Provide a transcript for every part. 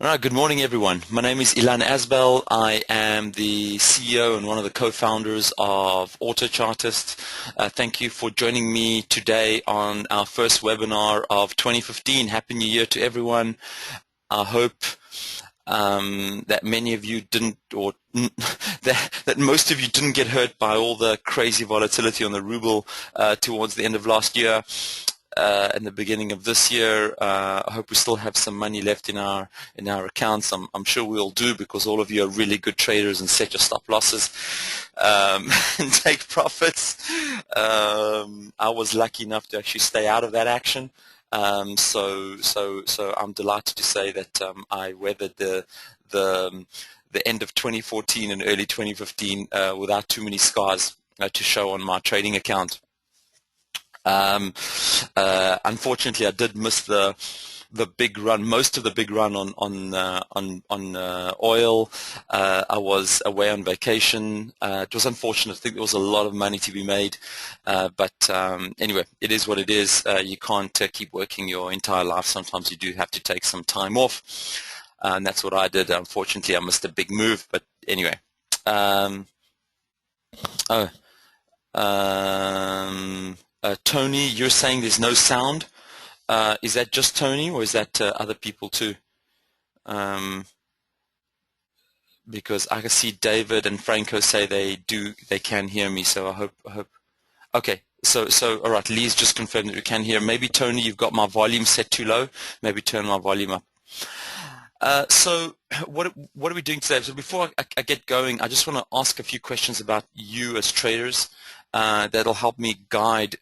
All right, good morning, everyone. My name is Ilan Asbel. I am the CEO and one of the co-founders of Autochartist. Thank you for joining me today on our first webinar of 2015. Happy New Year to everyone. I hope that many of you didn't, or that most of you didn't get hurt by all the crazy volatility on the ruble towards the end of last year. In the beginning of this year, I hope we still have some money left in our accounts. I'm sure we all do, because all of you are really good traders and set your stop losses and take profits. I was lucky enough to actually stay out of that action. So I'm delighted to say that I weathered the end of 2014 and early 2015 without too many scars to show on my trading account. Unfortunately, I did miss the big run, most of the big run on oil. I was away on vacation. It was unfortunate. I think there was a lot of money to be made, but anyway, it is what it is. You can't keep working your entire life. Sometimes you do have to take some time off, and that's what I did. Unfortunately, I missed a big move, but anyway. Tony, you're saying there's no sound. Is that just Tony, or is that other people too? Because I can see David and Franco say they can hear me. So I hope. Okay. So all right. Lee's just confirmed that we can hear. Maybe Tony, you've got my volume set too low. Maybe turn my volume up. So what are we doing today? So before I get going, I just want to ask a few questions about you as traders. That'll help me guide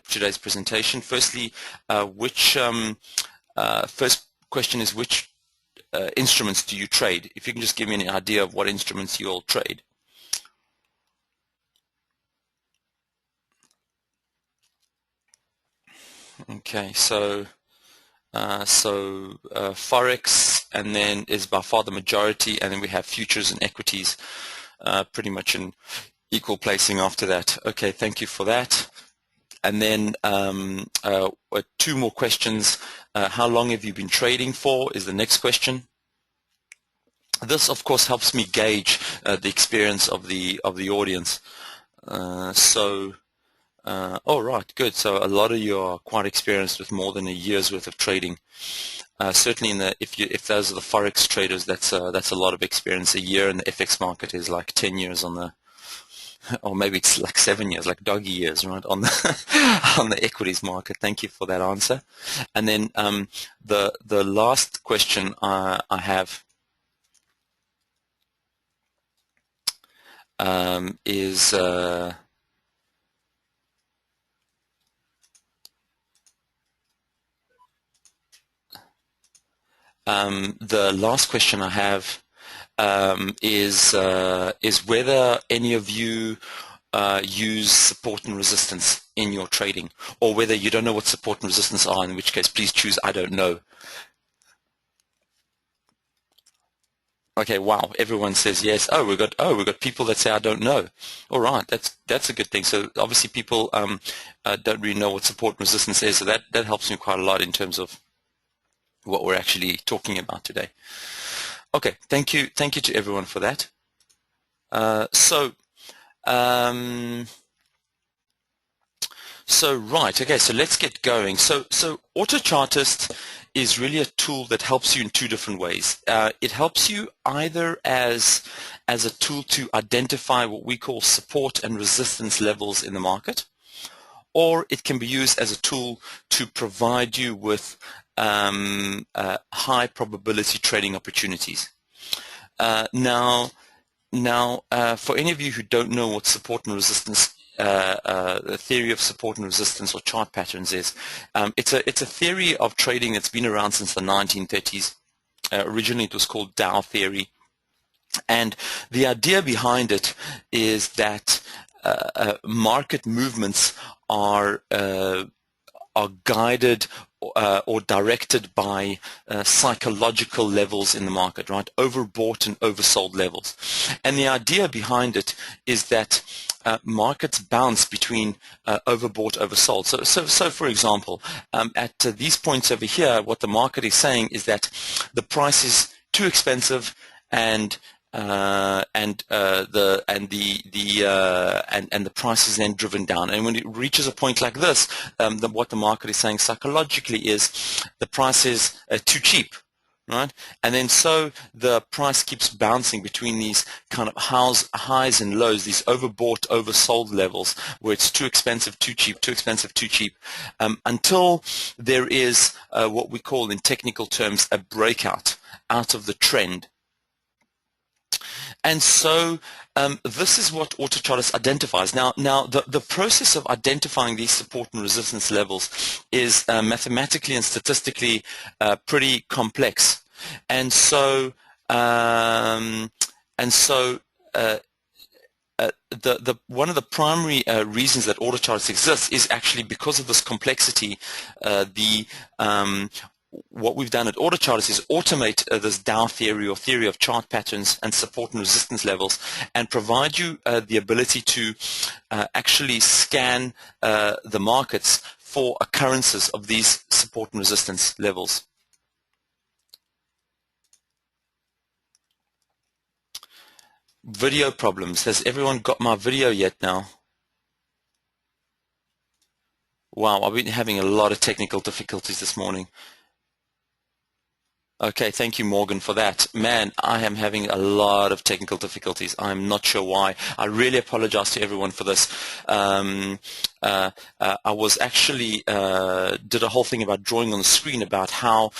today's presentation. Firstly, first question is, which instruments do you trade? If you can just give me an idea of what instruments you all trade. Okay, so Forex, and then is by far the majority, and then we have futures and equities pretty much in equal placing after that. Okay, thank you for that. And then two more questions. How long have you been trading for is the next question. This, of course, helps me gauge the experience of the audience. All right, good. So a lot of you are quite experienced with more than a year's worth of trading. Certainly, if those are the Forex traders, that's a lot of experience. A year in the FX market is like 10 years on the, or maybe it's like 7 years, like doggy years, right, on the equities market. Thank you for that answer. And then the last question I have is the last question I have is whether any of you use support and resistance in your trading, or whether you don't know what support and resistance are, in which case please choose I don't know. Okay, wow, everyone says yes. Oh, we've got people that say I don't know. All right, that's a good thing. So obviously people don't really know what support and resistance is, so that helps me quite a lot in terms of what we're actually talking about today. Okay, thank you to everyone for that. Right, okay, so let's get going. So Autochartist is really a tool that helps you in two different ways. It helps you either as a tool to identify what we call support and resistance levels in the market, or it can be used as a tool to provide you with high probability trading opportunities. Now, for any of you who don't know what support and resistance, the theory of support and resistance or chart patterns is, it's a theory of trading that's been around since the 1930s. Originally, it was called Dow theory, and the idea behind it is that market movements are are guided or directed by psychological levels in the market, right? Overbought and oversold levels. And the idea behind it is that markets bounce between overbought, oversold. So for example, at these points over here, what the market is saying is that the price is too expensive, and the price is then driven down. And when it reaches a point like this, what the market is saying psychologically is the price is too cheap, right? And then so the price keeps bouncing between these kind of highs and lows, these overbought, oversold levels, where it's too expensive, too cheap, too expensive, too cheap, until there is what we call in technical terms a breakout out of the trend. And so this is what Autochartist identifies. Now the process of identifying these support and resistance levels is mathematically and statistically pretty complex. And so one of the primary reasons that Autochartist exists is actually because of this complexity. What we've done at Autochartist is automate this Dow theory, or theory of chart patterns and support and resistance levels, and provide you the ability to actually scan the markets for occurrences of these support and resistance levels. Video problems. Has everyone got my video yet now? Wow, I've been having a lot of technical difficulties this morning. Okay, thank you, Morgan, for that. Man, I am having a lot of technical difficulties. I'm not sure why. I really apologize to everyone for this. I was actually did a whole thing about drawing on the screen about how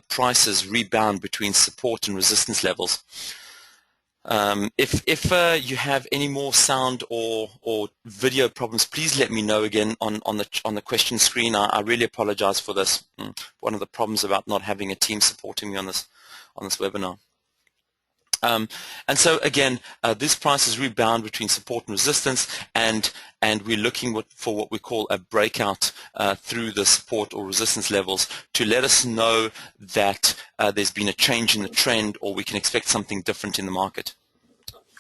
prices rebound between support and resistance levels. If you have any more sound or video problems, please let me know again on the question screen. I really apologize for this. One of the problems about not having a team supporting me on this webinar. And so again, this price is rebound between support and resistance, and we're looking for what we call a breakout through the support or resistance levels to let us know that there's been a change in the trend, or we can expect something different in the market.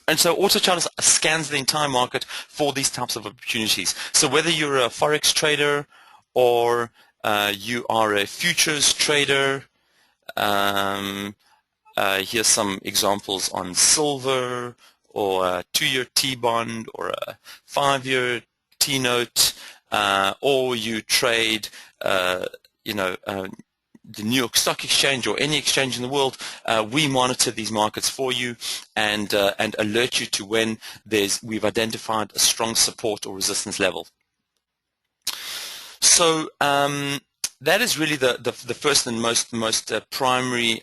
And so Autochartist scans the entire market for these types of opportunities. So whether you're a Forex trader or you are a futures trader, here's some examples on silver, or a 2-year T-bond, or a 5-year T-note, or you trade, the New York Stock Exchange or any exchange in the world. We monitor these markets for you and alert you to when we've identified a strong support or resistance level. So that is really the first and most primary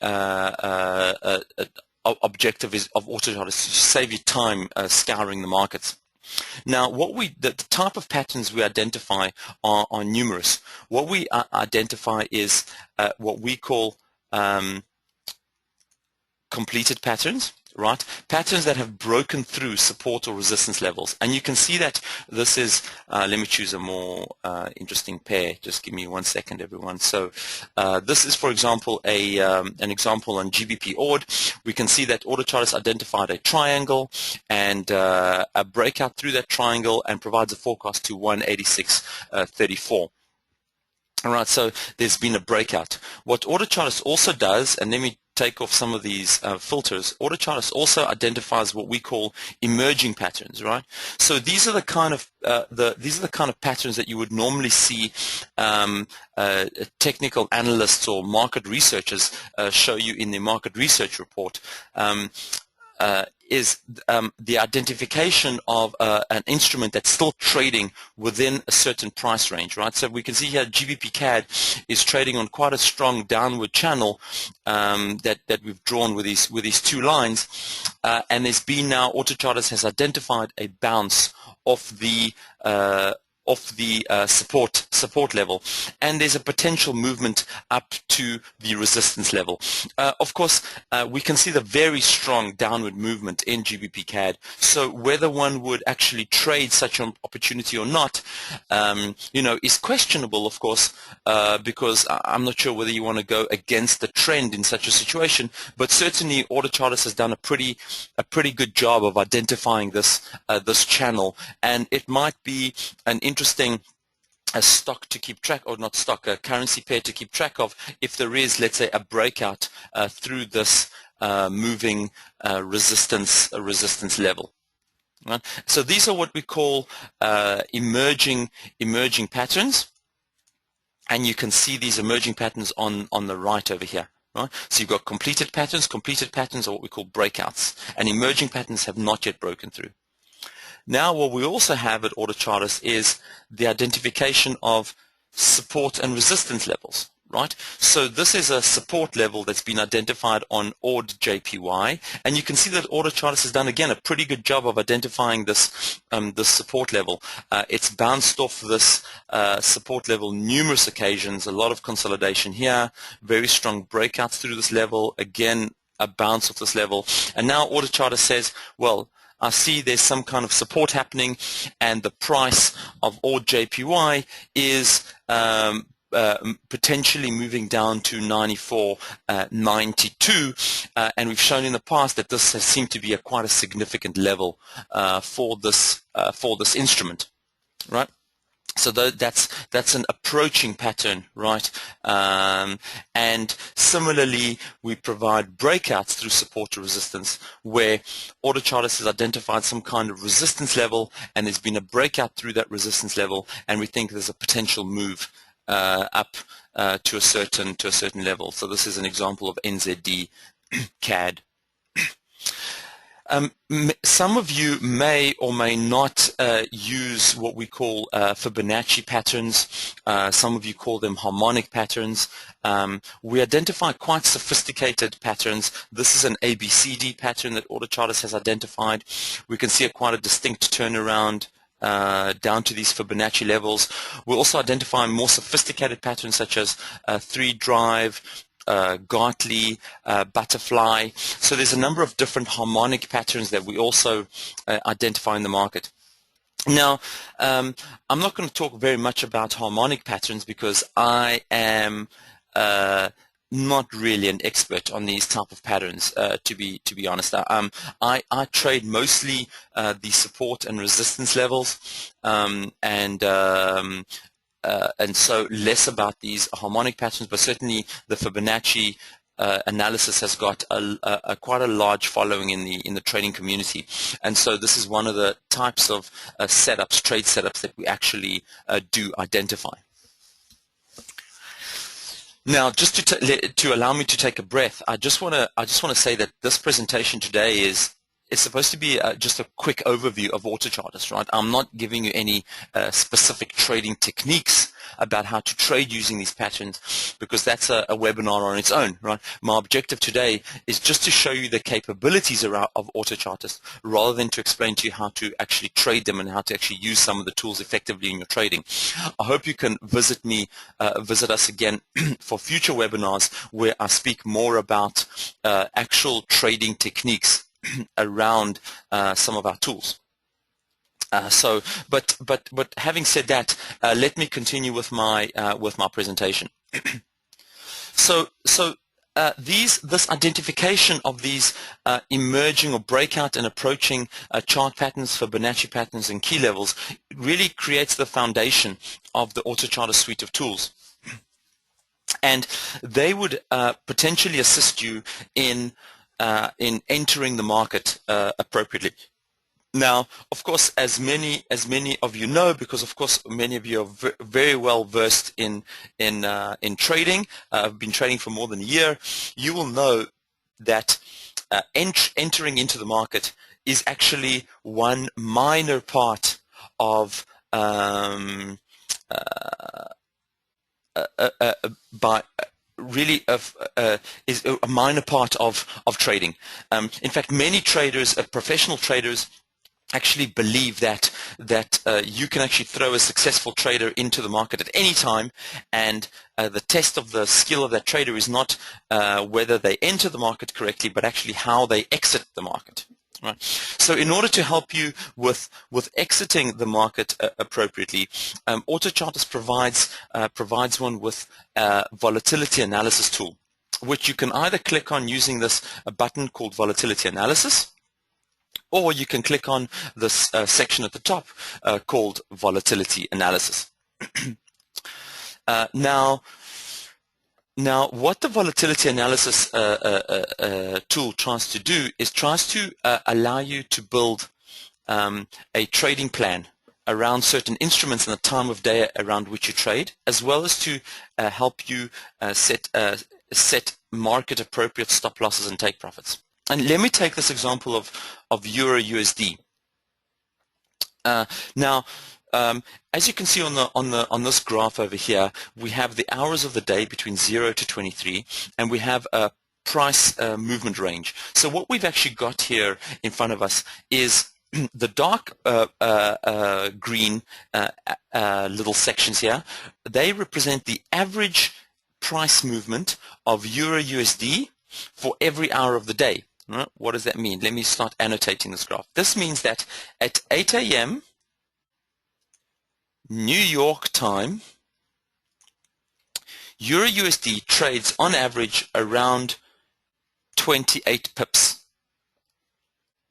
objective of Autochartist, is to save you time scouring the markets. Now, the type of patterns we identify are numerous. What we identify is what we call completed patterns, right? Patterns that have broken through support or resistance levels. And you can see that this is, let me choose a more interesting pair. Just give me 1 second, everyone. So this is, for example, an example on GBP ORD. We can see that Autochartist identified a triangle and a breakout through that triangle, and provides a forecast to 186.34. All right, so there's been a breakout. What Autochartist also does, and let me take off some of these filters, Autochartist also identifies what we call emerging patterns, right? So these are the kind of patterns that you would normally see technical analysts or market researchers show you in their market research report. Is the identification of an instrument that's still trading within a certain price range, right? So we can see here GBP CAD is trading on quite a strong downward channel that we've drawn with these two lines, and there's been now, Autochartist has identified a bounce off the support level, and there's a potential movement up to the resistance level. Of course, we can see the very strong downward movement in GBP CAD. So whether one would actually trade such an opportunity or not, is questionable, of course, because I'm not sure whether you want to go against the trend in such a situation. But certainly, Autochartist has done a pretty good job of identifying this channel, and it might be an interesting stock to keep track, or not stock, a currency pair to keep track of if there is, let's say, a breakout through this moving resistance level. Right? So these are what we call emerging patterns, and you can see these emerging patterns on the right over here. Right? So you've got completed patterns. Completed patterns are what we call breakouts, and emerging patterns have not yet broken through. Now, what we also have at Autochartist is the identification of support and resistance levels, right? So this is a support level that's been identified on odd JPY, and you can see that Autochartist has done, again, a pretty good job of identifying this support level. It's bounced off this support level numerous occasions, a lot of consolidation here, very strong breakouts through this level, again, a bounce off this level, and now Autochartist says, well, I see there's some kind of support happening, and the price of odd JPY is potentially moving down to 94.92, and we've shown in the past that this has seemed to be quite a significant level for this instrument, right? So that's an approaching pattern, right? And similarly, we provide breakouts through support to resistance, where Autochartist has identified some kind of resistance level, and there's been a breakout through that resistance level, and we think there's a potential move up to a certain level. So this is an example of NZD CAD. Some of you may or may not use what we call Fibonacci patterns. Some of you call them harmonic patterns. We identify quite sophisticated patterns. This is an ABCD pattern that Autochartist has identified. We can see quite a distinct turnaround down to these Fibonacci levels. We're also identifying more sophisticated patterns such as 3-drive, Gartley, butterfly. So there's a number of different harmonic patterns that we also identify in the market. Now, I'm not going to talk very much about harmonic patterns because I am not really an expert on these type of patterns, to be honest. I trade mostly the support and resistance levels, and so less about these harmonic patterns, but certainly the Fibonacci analysis has got quite a large following in the trading community, and so this is one of the types of trade setups that we actually do identify. Now, just to allow me to take a breath, I just want to say that this presentation today is supposed to be just a quick overview of Autochartist, right? I'm not giving you any specific trading techniques about how to trade using these patterns, because that's a webinar on its own, right? My objective today is just to show you the capabilities of Autochartist, rather than to explain to you how to actually trade them and how to actually use some of the tools effectively in your trading. I hope you can visit us again for future webinars where I speak more about actual trading techniques around some of our tools. But having said that, let me continue with my presentation. This identification of these emerging or breakout and approaching chart patterns, Fibonacci patterns, and key levels really creates the foundation of the Autochartist suite of tools, and they would potentially assist you in entering the market appropriately. Now, of course, as many of you know, because of course many of you are very well versed in trading, I've been trading for more than a year, you will know that entering into the market is actually one minor part of is a minor part of trading. In fact, many traders, professional traders, actually believe that you can actually throw a successful trader into the market at any time, and the test of the skill of that trader is not whether they enter the market correctly, but actually how they exit the market. Right. So in order to help you with exiting the market appropriately, Autochartist provides one with a volatility analysis tool, which you can either click on using this button called Volatility Analysis, or you can click on this section at the top called Volatility Analysis. Now, what the Volatility Analysis tool tries to do is allow you to build a trading plan around certain instruments and the time of day around which you trade, as well as to help you set market appropriate stop losses and take profits. And let me take this example of Euro USD. Now, as you can see on this graph over here, we have the hours of the day between 0 to 23, and we have a price movement range. So what we've actually got here in front of us is the dark green little sections here. They represent the average price movement of Euro USD for every hour of the day. What does that mean? Let me start annotating this graph. This means that at 8 a.m. New York time, Euro USD trades on average around 28 pips.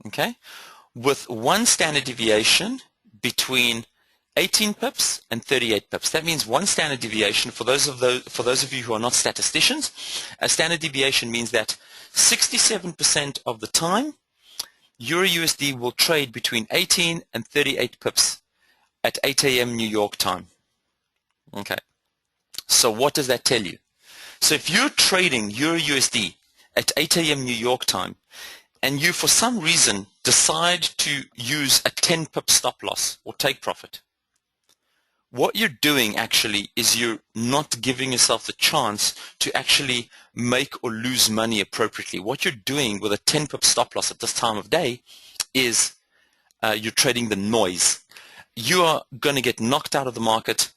Okay? With one standard deviation between 18 pips and 38 pips. That means one standard deviation, for those of you who are not statisticians, a standard deviation means that 67% of the time, Euro USD will trade between 18 and 38 pips at 8 a.m. New York time. Okay. So what does that tell you? So if you're trading Euro USD at 8 a.m. New York time, and you for some reason decide to use a 10 pip stop loss or take profit, what you're doing actually is you're not giving yourself the chance to actually make or lose money appropriately. What you're doing with a 10 pip stop loss at this time of day is you're trading the noise. You are going to get knocked out of the market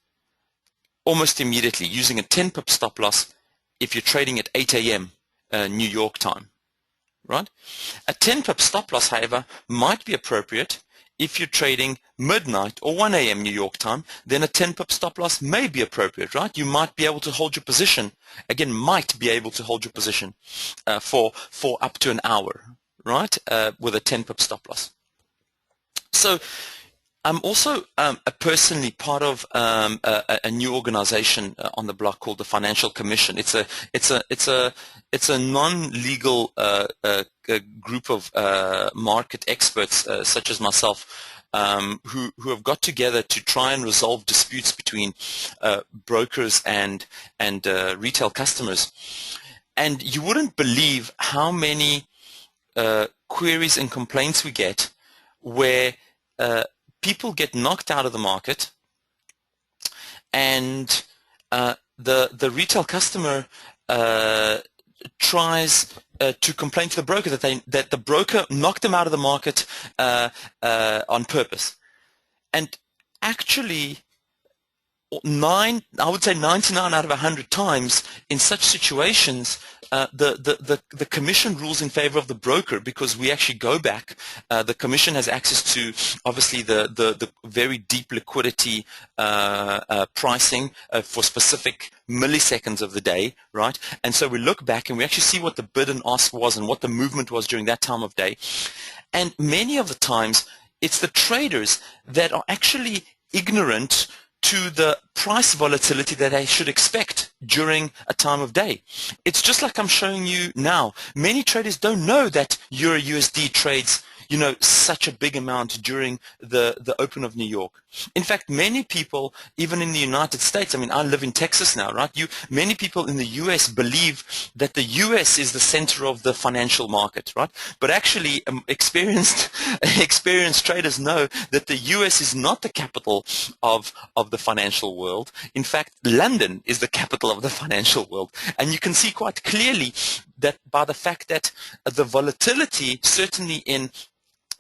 almost immediately using a 10 pip stop loss if you're trading at 8 a.m. New York time. Right? A 10 pip stop loss, however, might be appropriate if you're trading midnight or 1 a.m. New York time. Then a 10 pip stop loss may be appropriate, right? You might be able to hold your position, again, might be able to hold your position for up to an hour, right, with a 10 pip stop loss. So I'm also personally part of a new organization on the block called the Financial Commission. It's a non-legal group of market experts such as myself who have got together to try and resolve disputes between brokers and retail customers. And you wouldn't believe how many queries and complaints we get where people get knocked out of the market, and the retail customer tries to complain to the broker that the broker knocked them out of the market on purpose. And actually, I would say 99 out of 100 times in such situations, the commission rules in favor of the broker, because we actually go back. The commission has access to obviously the very deep liquidity pricing for specific milliseconds of the day, right? And so we look back and we actually see what the bid and ask was and what the movement was during that time of day. And many of the times it's the traders that are actually ignorant to the price volatility that they should expect during a time of day. It's just like I'm showing you now. Many traders don't know that Euro USD trades, you know, such a big amount during the open of New York. In fact, many people, even in the United States, I mean, I live in Texas now, right? Many people in the US believe that the US is the center of the financial market, right? But actually, experienced traders know that the US is not the capital of the financial world. In fact, London is the capital of the financial world. And you can see quite clearly that by the fact that the volatility, certainly in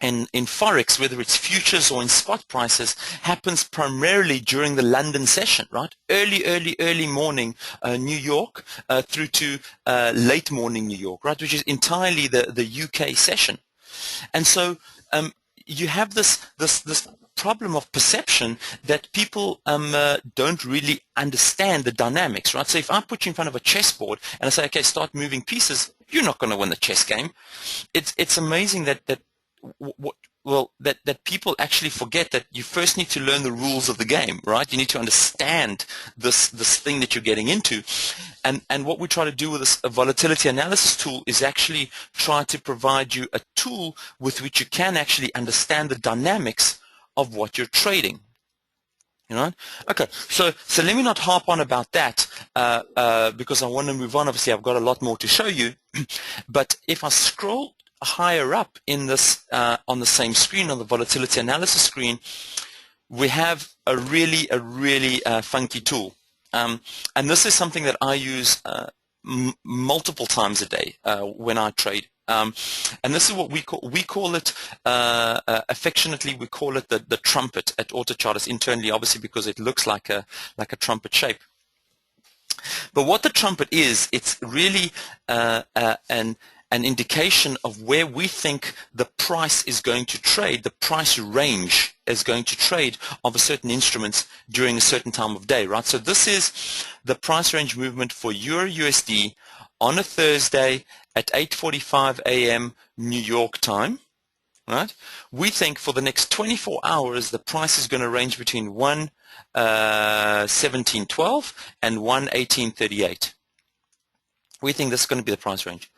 in Forex, whether it's futures or in spot prices, happens primarily during the London session, right? Early morning New York through to late morning New York, right? Which is entirely the UK session. And so you have this problem of perception that people don't really understand the dynamics, right? So if I put you in front of a chessboard and I say, okay, start moving pieces, you're not going to win the chess game. It's amazing that people actually forget that you first need to learn the rules of the game, right? You need to understand this thing that you're getting into. And what we try to do with this volatility analysis tool is actually try to provide you a tool with which you can actually understand the dynamics of what you're trading. You know? Okay, so let me not harp on about that because I want to move on. Obviously, I've got a lot more to show you. But if I scroll higher up in this on the same screen, on the volatility analysis screen, we have a really funky tool. And this is something that I use multiple times a day when I trade. And this is what we call it affectionately, we call it the trumpet at Autochartist internally, obviously because it looks like a trumpet shape. But what the trumpet is, it's really an indication of where we think the price is going to trade, the price range is going to trade of a certain instruments during a certain time of day, right? So this is the price range movement for Euro USD on a Thursday at 8:45 a.m. New York time, right? We think for the next 24 hours the price is going to range between 1:17.12 and 1:18.38. We think this is going to be the price range.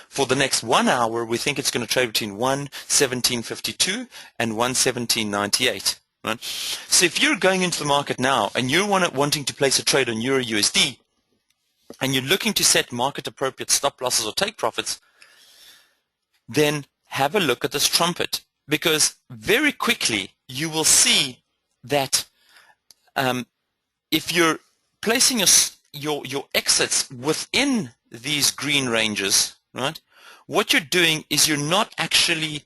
For the next 1 hour, we think it's going to trade between 1:17.52 and 1:17.98. Right? So if you're going into the market now and you're wanting to place a trade on Euro USD and you're looking to set market appropriate stop losses or take profits, then have a look at this trumpet, because very quickly you will see that if you're placing your exits within these green ranges, right, what you're doing is you're not actually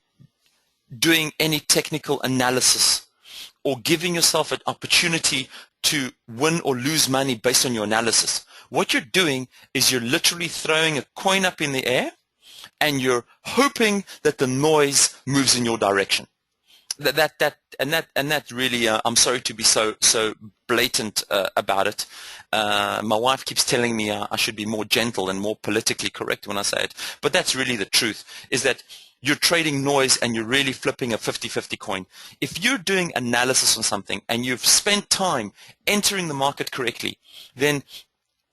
doing any technical analysis or giving yourself an opportunity to win or lose money based on your analysis. What you're doing is you're literally throwing a coin up in the air and you're hoping that the noise moves in your direction. That really, I'm sorry to be so blatant about it. My wife keeps telling me I should be more gentle and more politically correct when I say it, but that's really the truth, is that you're trading noise and you're really flipping a 50-50 coin. If you're doing analysis on something and you've spent time entering the market correctly, then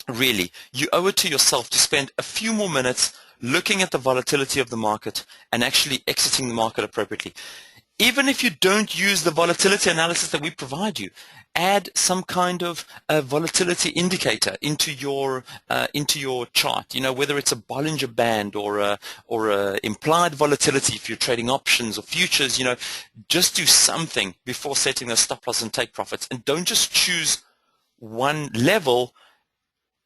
really you owe it to yourself to spend a few more minutes looking at the volatility of the market and actually exiting the market appropriately. Even if you don't use the volatility analysis that we provide you, add some kind of a volatility indicator into your chart. You know, whether it's a Bollinger Band or a implied volatility if you're trading options or futures. You know, just do something before setting those stop loss and take profits, and don't just choose one level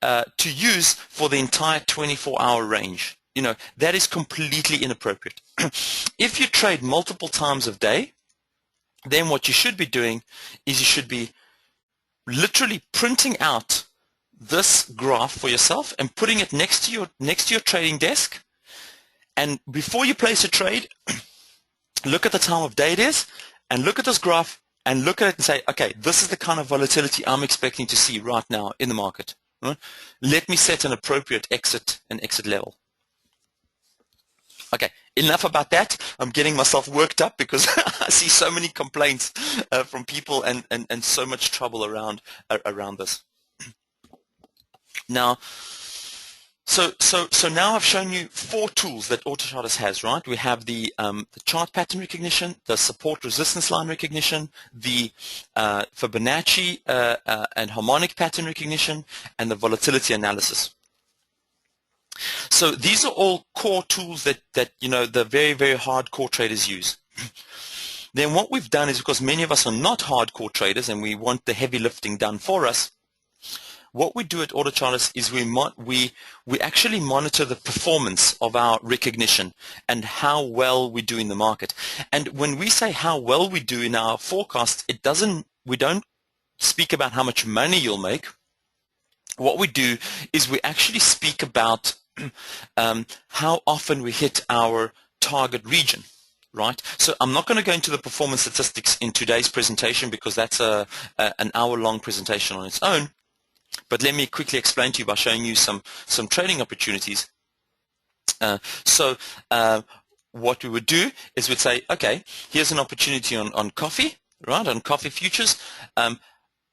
to use for the entire 24-hour range. You know, that is completely inappropriate. If you trade multiple times a day, then what you should be doing is you should be literally printing out this graph for yourself and putting it next to your trading desk. And before you place a trade, look at the time of day it is, and look at this graph and look at it and say, okay, this is the kind of volatility I'm expecting to see right now in the market. Right? Let me set an appropriate exit level. Okay, enough about that. I'm getting myself worked up because I see so many complaints from people and so much trouble around this. Now, so now I've shown you 4 tools that Autochartist has, right? We have the chart pattern recognition, the support resistance line recognition, the Fibonacci and harmonic pattern recognition, and the volatility analysis. So these are all core tools that you know the very hardcore traders use. Then what we've done is, because many of us are not hardcore traders and we want the heavy lifting done for us, what we do at Autochartist is we actually monitor the performance of our recognition and how well we do in the market. And when we say how well we do in our forecast, we don't speak about how much money you'll make. What we do is we actually speak about how often we hit our target region, right? So I'm not going to go into the performance statistics in today's presentation because that's an hour-long presentation on its own. But let me quickly explain to you by showing you some trading opportunities. What we would do is we'd say, okay, here's an opportunity on coffee, right? On coffee futures.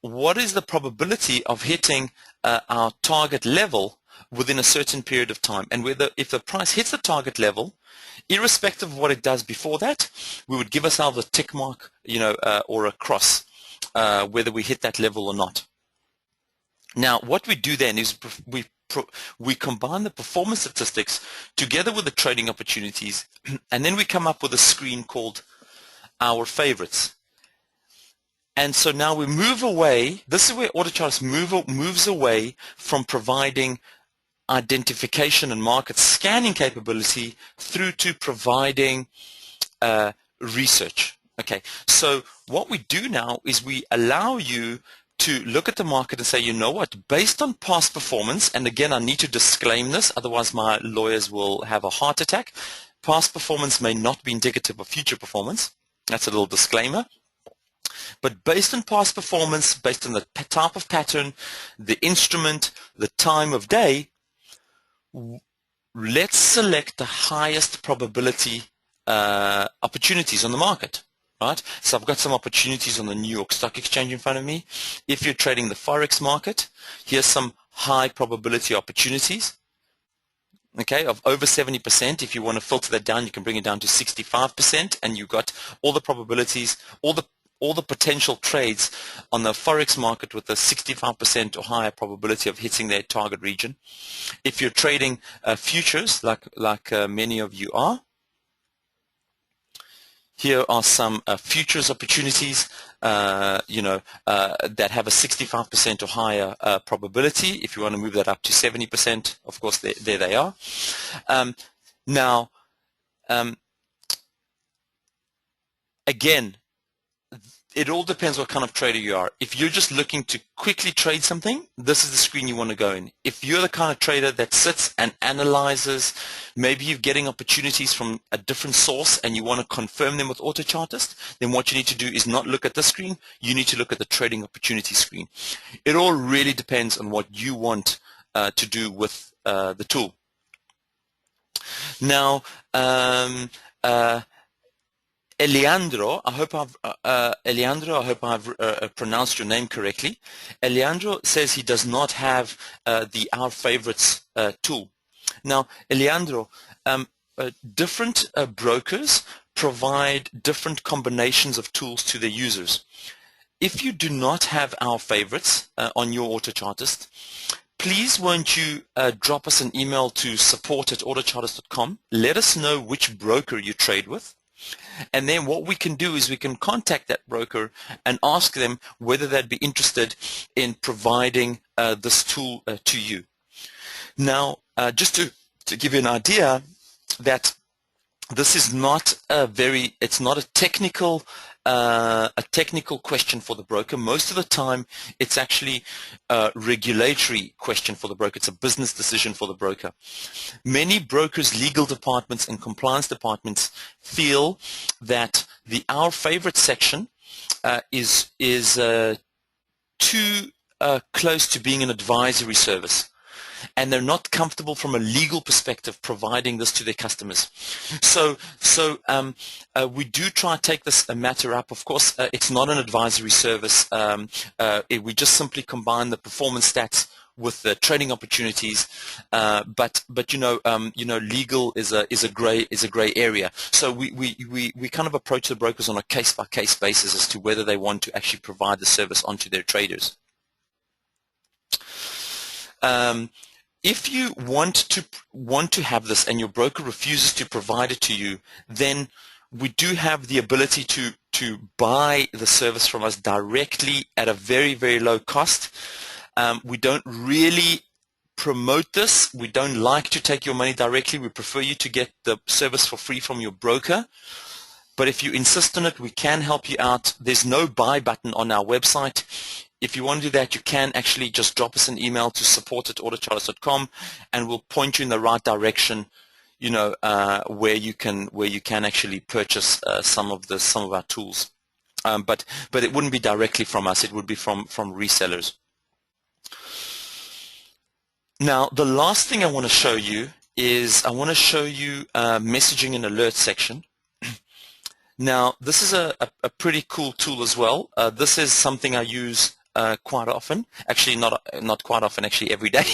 What is the probability of hitting our target level within a certain period of time? And if the price hits the target level, irrespective of what it does before that, we would give ourselves a tick mark, or a cross, whether we hit that level or not. Now, what we do then is we combine the performance statistics together with the trading opportunities, and then we come up with a screen called our favorites. And so now we move away. This is where Autochartist moves away from providing identification and market scanning capability through to providing research. Okay, so what we do now is we allow you to look at the market and say, you know what, based on past performance, and again, I need to disclaim this, otherwise my lawyers will have a heart attack. Past performance may not be indicative of future performance. That's a little disclaimer. But based on past performance, based on the type of pattern, the instrument, the time of day, let's select the highest probability opportunities on the market, right? So I've got some opportunities on the New York Stock Exchange in front of me. If you're trading the Forex market, here's some high probability opportunities, okay, of over 70%. If you want to filter that down, you can bring it down to 65%, and you've got all the probabilities, all the potential trades on the Forex market with a 65% or higher probability of hitting their target region. If you're trading futures, like many of you are, here are some futures opportunities, that have a 65% or higher probability. If you want to move that up to 70%, of course, there they are. Again, it all depends what kind of trader you are. If you're just looking to quickly trade something, this is the screen you want to go in. If you're the kind of trader that sits and analyzes, maybe you're getting opportunities from a different source and you want to confirm them with Autochartist, then what you need to do is not look at this screen. You need to look at the trading opportunity screen. It all really depends on what you want to do with the tool. Now, Eliandro, I hope I've pronounced your name correctly. Eliandro says he does not have the Our Favorites tool. Now, Eliandro, different brokers provide different combinations of tools to their users. If you do not have Our Favorites on your Autochartist, please won't you drop us an email to support@autochartist.com. Let us know which broker you trade with. And then what we can do is we can contact that broker and ask them whether they'd be interested in providing this tool to you. Now, just to give you an idea that this is not it's not a technical question for the broker. Most of the time, it's actually a regulatory question for the broker. It's a business decision for the broker. Many brokers, legal departments, and compliance departments feel that the Our Favorite section is too close to being an advisory service, and they're not comfortable from a legal perspective providing this to their customers. So we do try to take this matter up. Of course, it's not an advisory service. We just simply combine the performance stats with the trading opportunities. But legal is a gray area. So we kind of approach the brokers on a case-by-case basis as to whether they want to actually provide the service onto their traders. If you want to have this and your broker refuses to provide it to you, then we do have the ability to buy the service from us directly at a very, very low cost. We don't really promote this. We don't like to take your money directly. We prefer you to get the service for free from your broker. But if you insist on it, we can help you out. There's no buy button on our website. If you want to do that, you can actually just drop us an email to support@autochartist.com, and we'll point you in the right direction, where you can actually purchase some of our tools. But it wouldn't be directly from us. It would be from resellers. Now, the last thing I want to show you is messaging and alert section. Now, this is a pretty cool tool as well. This is something I use quite often. Actually, not quite often. Actually, every day.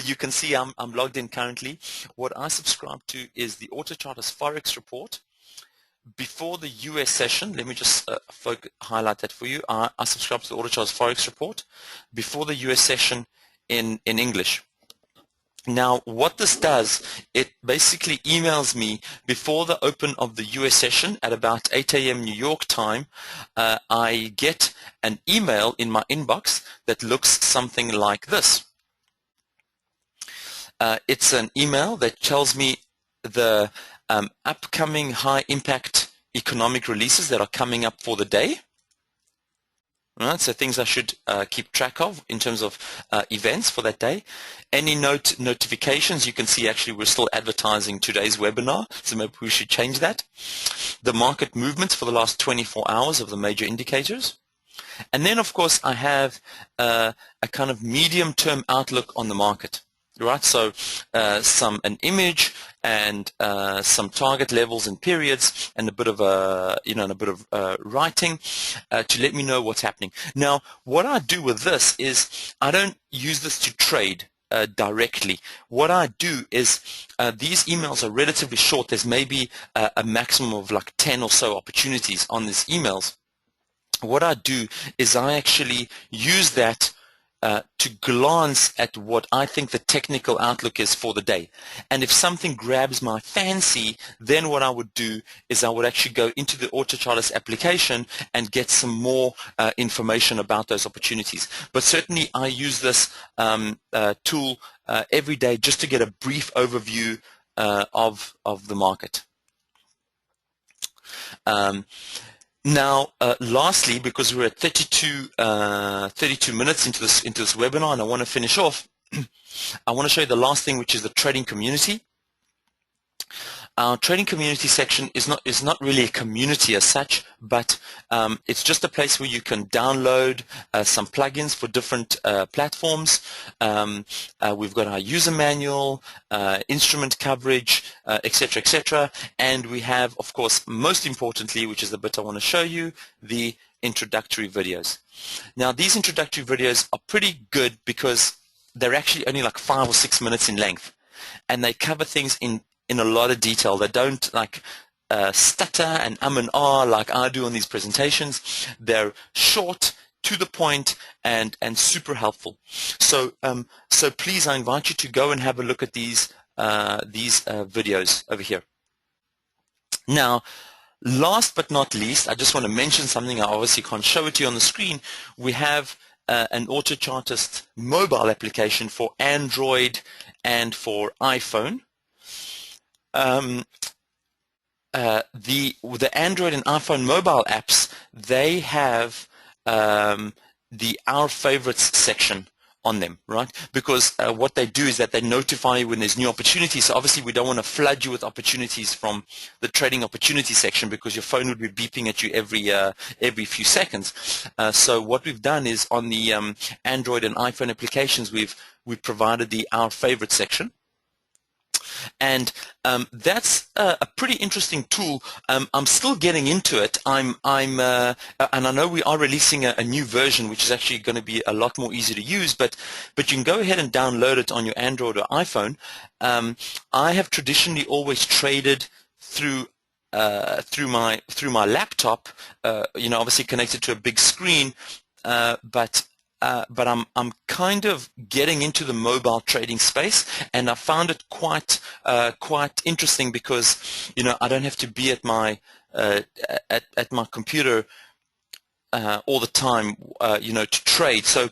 You can see I'm logged in currently. What I subscribe to is the Autochartist Forex report. Before the US session, let me just highlight that for you. I subscribe to the Autochartist Forex report before the US session in English. Now, what this does, it basically emails me before the open of the US session at about 8 a.m. New York time. I get an email in my inbox that looks something like this. It's an email that tells me the upcoming high-impact economic releases that are coming up for the day. Right, so things I should keep track of in terms of events for that day. Any notifications, you can see actually we're still advertising today's webinar, so maybe we should change that. The market movements for the last 24 hours of the major indicators. And then, of course, I have a kind of medium-term outlook on the market. Right, so an image and some target levels and periods, and a bit of writing to let me know what's happening. Now, what I do with this is I don't use this to trade directly. What I do is these emails are relatively short. There's maybe a maximum of like 10 or so opportunities on these emails. What I do is I actually use that to glance at what I think the technical outlook is for the day. And if something grabs my fancy, then what I would do is I would actually go into the Autochartist application and get some more information about those opportunities. But certainly I use this tool every day just to get a brief overview of the market. Now, lastly, because we're at 32 minutes into this webinar, and I want to finish off, I want to show you the last thing, which is the trading community. Our trading community section is not really a community as such, but it's just a place where you can download some plugins for different platforms. We've got our user manual, instrument coverage, etc., etc. And we have, of course, most importantly, which is the bit I want to show you, the introductory videos. Now, these introductory videos are pretty good because they're actually only like 5 or 6 minutes in length, and they cover things in a lot of detail. They don't like stutter and ah like I do on these presentations. They're short, to the point, and super helpful. So please, I invite you to go and have a look at these videos over here. Now, last but not least, I just want to mention something. I obviously can't show it to you on the screen. We have an Autochartist mobile application for Android and for iPhone. The Android and iPhone mobile apps, they have the Our Favorites section on them, right? Because what they do is that they notify you when there's new opportunities. So obviously we don't want to flood you with opportunities from the trading opportunity section, because your phone would be beeping at you every few seconds. So what we've done is on the Android and iPhone applications, we've provided the Our Favorites section. And that's a pretty interesting tool. I'm still getting into it. And I know we are releasing a new version, which is actually going to be a lot more easy to use. But you can go ahead and download it on your Android or iPhone. I have traditionally always traded through my laptop. Obviously connected to a big screen, but I'm kind of getting into the mobile trading space, and I found it quite interesting because I don't have to be at my computer all the time, to trade. So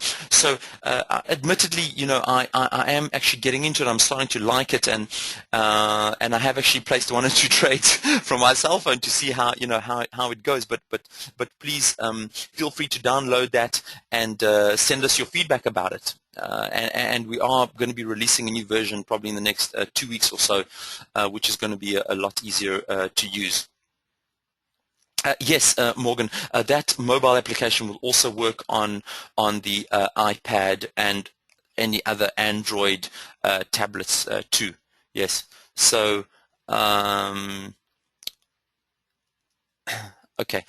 admittedly, I am actually getting into it. I'm starting to like it, and I have actually placed 1 or 2 trades from my cell phone to see how it goes. But please feel free to download that and send us your feedback about it. And we are going to be releasing a new version probably in the next 2 weeks or so, which is going to be a lot easier to use. Yes, Morgan, that mobile application will also work on the iPad and any other Android tablets too. Yes. So okay.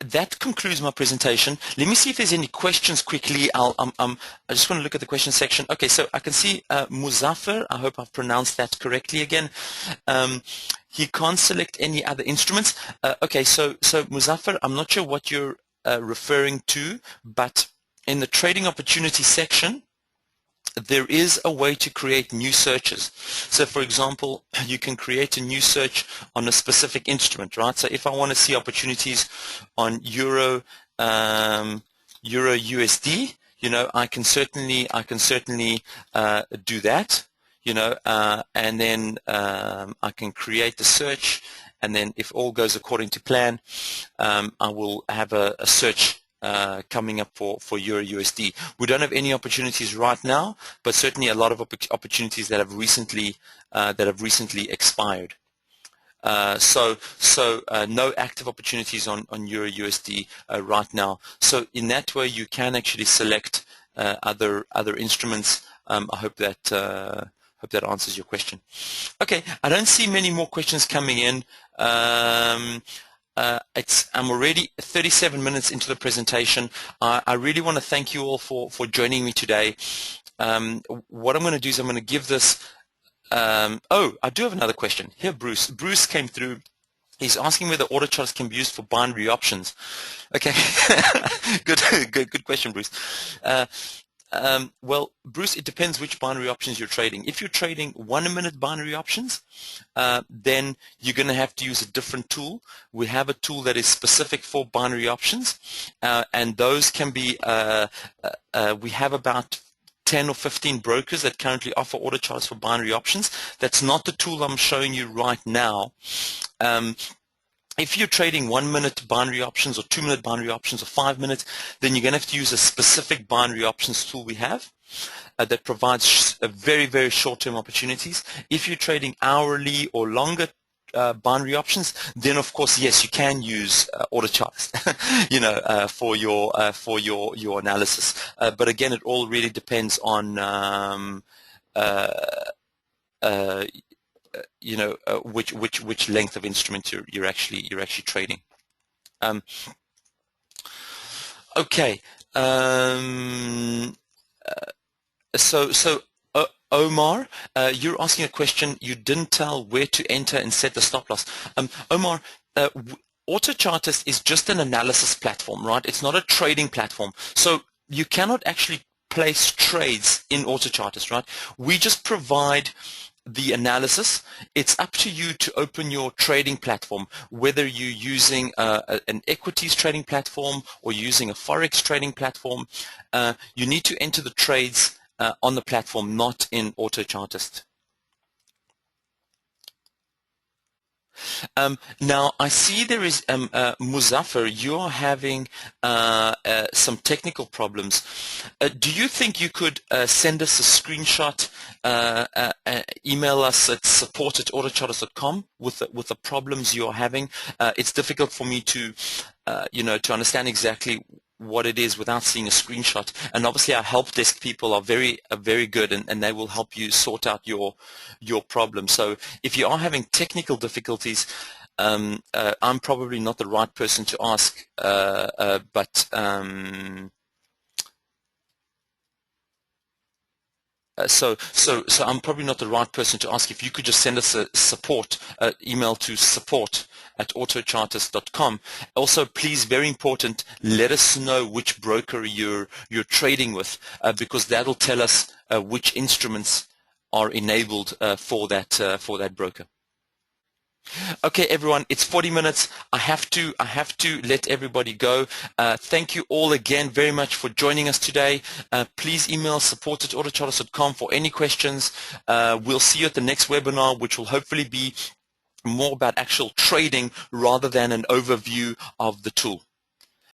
That concludes my presentation. Let me see if there's any questions quickly. I just want to look at the question section. Okay, so I can see Muzaffar. I hope I've pronounced that correctly again. He can't select any other instruments. Okay, so Muzaffar, I'm not sure what you're referring to, but in the trading opportunity section, there is a way to create new searches. So for example, you can create a new search on a specific instrument, right? So if I want to see opportunities on Euro USD, I can certainly do that, and then I can create the search, and then if all goes according to plan, I will have a search coming up for Euro USD. We don't have any opportunities right now, but certainly a lot of opportunities that have recently expired. So no active opportunities on Euro USD right now. So in that way, you can actually select other instruments. I hope that answers your question. Okay, I don't see many more questions coming in. I'm already 37 minutes into the presentation. I really want to thank you all for joining me today. What I'm going to do is I'm going to give this. Oh, I do have another question. Here, Bruce. Bruce came through. He's asking whether Autochartist can be used for binary options. Okay, good question, Bruce. Well, Bruce, it depends which binary options you're trading. If you're trading 1-minute binary options, then you're going to have to use a different tool. We have a tool that is specific for binary options, and those can be, we have about 10 or 15 brokers that currently offer Autochartist for binary options. That's not the tool I'm showing you right now. If you're trading 1-minute binary options or 2-minute binary options or 5 minutes, then you're going to have to use a specific binary options tool we have that provides very, very short-term opportunities. If you're trading hourly or longer binary options, then of course, yes, you can use Autochartist, for your analysis. But again, it all really depends on which length of instrument you're actually trading. Okay. So Omar, you're asking a question. You didn't tell where to enter and set the stop loss. Omar, Autochartist is just an analysis platform, right? It's not a trading platform. So you cannot actually place trades in Autochartist, right? We just provide the analysis. It's up to you to open your trading platform, whether you're using an equities trading platform or using a forex trading platform. You need to enter the trades on the platform, not in Autochartist. Now, I see there is, Muzaffar, you're having some technical problems. Do you think you could send us a screenshot, email us at support@autochartist.com with the problems you're having? It's difficult for me to, to understand exactly what it is without seeing a screenshot, and obviously our help desk people are very good, and they will help you sort out your problem. So if you are having technical difficulties, I'm probably not the right person to ask, but so I'm probably not the right person to ask. If you could just send us a support email to support@autochartist.com. Also, please, very important, let us know which broker you're trading with, because that'll tell us which instruments are enabled for that broker. Okay, everyone, it's 40 minutes. I have to let everybody go. Thank you all again very much for joining us today. Please email support@autochartist.com for any questions. We'll see you at the next webinar, which will hopefully be more about actual trading rather than an overview of the tool.